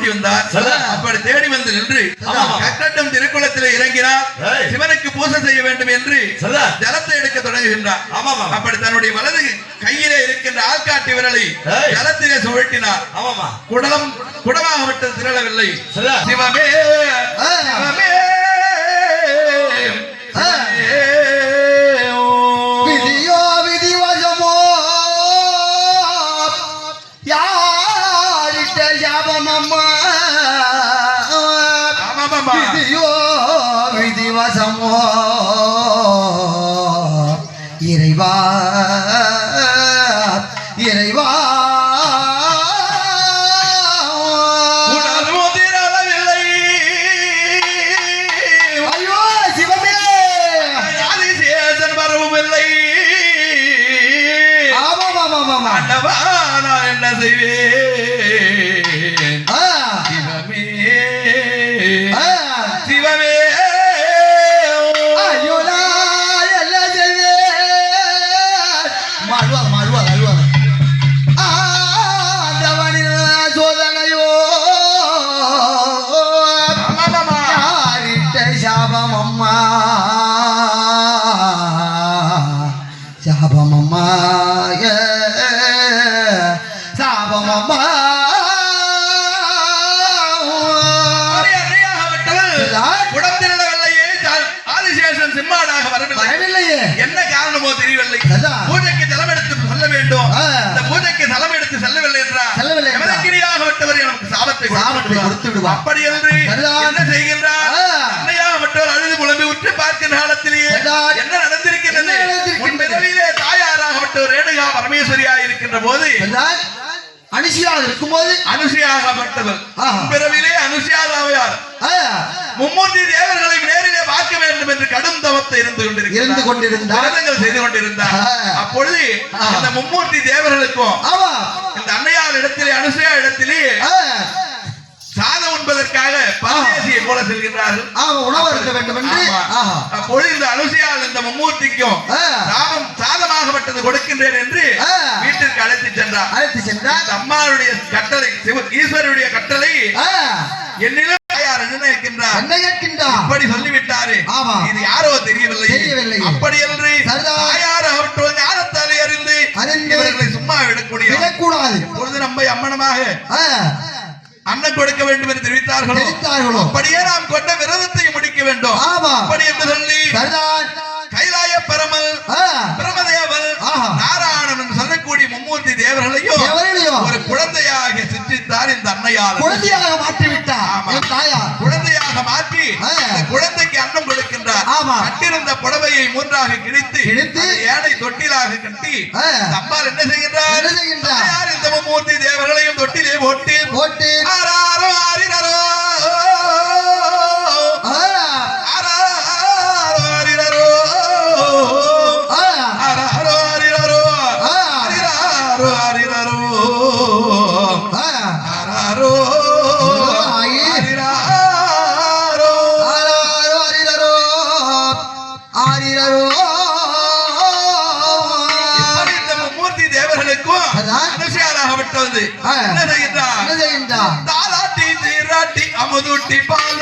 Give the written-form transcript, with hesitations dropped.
ஓடி வந்தார். அப்படி தேடி வந்து நின்று கக்கட்டும் திருக்குளத்தில் இறங்கினார். சிவனுக்கு பூஜை செய்ய வேண்டும் என்று ஜலத்தை எடுக்க தொடங்குகின்றார். அப்படி தன்னுடைய வலது கையிலே இருக்கின்ற ஆள்காட்டி விரலை ஜலத்திலே சுழட்டினார். குடமாக விட்டு திரளவில்லை. சிவமே சிவமே விதியோ விதிவசமோ யாரிட்ட ஜாபமம்மா விதியோ விதிவசமோ இறைவா இறைவா என்ன செய்வேன் சிவமே சிவமே ஐயோ என்ன செய்வேன் மாறுவாங்க மாறுவாங்க அழுவாங்க ஆண்டவனின் சோதனையோ யாரிட்ட சாபம் அம்மா சாபம் அம்மா சாபமம்மா உடம்பில்லையே ஆதிசேஷன் சிம்மாடாக வரவில்லையே. என்ன காரணமோ தெரியவில்லை. பூஜைக்கு ஜலம் எடுத்து செல்ல வேண்டும். இந்த பூஜைக்கு ஜலம் எடுத்து செல்லவில்லை என்றால் எமதக்கிரியாகப்பட்டவர் எனக்கு சாபத்தை கொடுத்து விடுவார். அப்படி என்று என்ன செய்கின்றார்? அன்னையாகப்பட்டவர் அழுது புலம்பி உற்று பார்க்கின்ற காலத்திலேயே என்ன நடந்திருக்கிறது? முன்பிறவிலே தாயாராகப்பட்டவர் ரேணுகா பரமேஸ்வரியாக இருக்கின்ற போது அனுசியாக இருக்கும்போது அனுசியாகப்பட்டவர் பிறவிலே அனுசியாதாவையார் மும்மூர்த்தி தேவர்களை நேரிலே பார்க்க வேண்டும் என்று கடும் தவத்தை இருந்து கொண்டிருந்தார் செய்து கொண்டிருந்தார். அப்பொழுது இந்த மும்மூர்த்தி தேவர்களுக்கும் இந்த அன்னையார் இடத்திலே அனுசையா இடத்திலே சாதம் உண்பதற்காக பரதேசியை போல செல்கின்றார்கள். உணவு இருக்க வேண்டும் என்று அப்பொழுது இந்த அனுசையால் இந்த மும்மூர்த்திக்கும் சாதமாகப்பட்டது கொடுக்கின்றேன் என்று வீட்டிற்கு அழைத்து சென்றார். அம்மாவுடைய கட்டளை ஈஸ்வருடைய கட்டளை என்னிலும் இப்படி சொல்லிவிட்டாரு. இது யாரோ தெரியவில்லை. அப்படி என்று ஞானத்தாலே அறிந்து இவர்களை சும்மா விடக்கூடாது. இப்பொழுது நம்மை அம்மனமாக அன்னம் கொடுக்க வேண்டும் என்று தெரிவித்தார்களோ அப்படியே நாம் கொண்ட விரதத்தை முடிக்க வேண்டும். அப்படி என்று சொல்லி கைலாய பரமல் பிரமதேவன் நாராயணன் என்று சொல்லக்கூடிய மும்மூர்த்தி தேவர்களையும் ஒரு குழந்தையாக சிற்றித்தார். இந்த அன்னையார் குழந்தையாக மாற்றிவிட்டார். குழந்தையாக மாற்றி குழந்தைக்கு அன்னம் கொடுக்கின்றார். கட்டிருந்த புடவையை மூன்றாக கிழித்து ஏழை தொட்டிலாக கட்டி அம்மாள் என்ன செய்கின்றார்? இந்த மும்மூர்த்தி தேவர்களையும் தொட்டிலே போட்டு ஆறாரோ ஆறினரோ தாலாட்டி தீராட்டி அமுதூட்டி பால்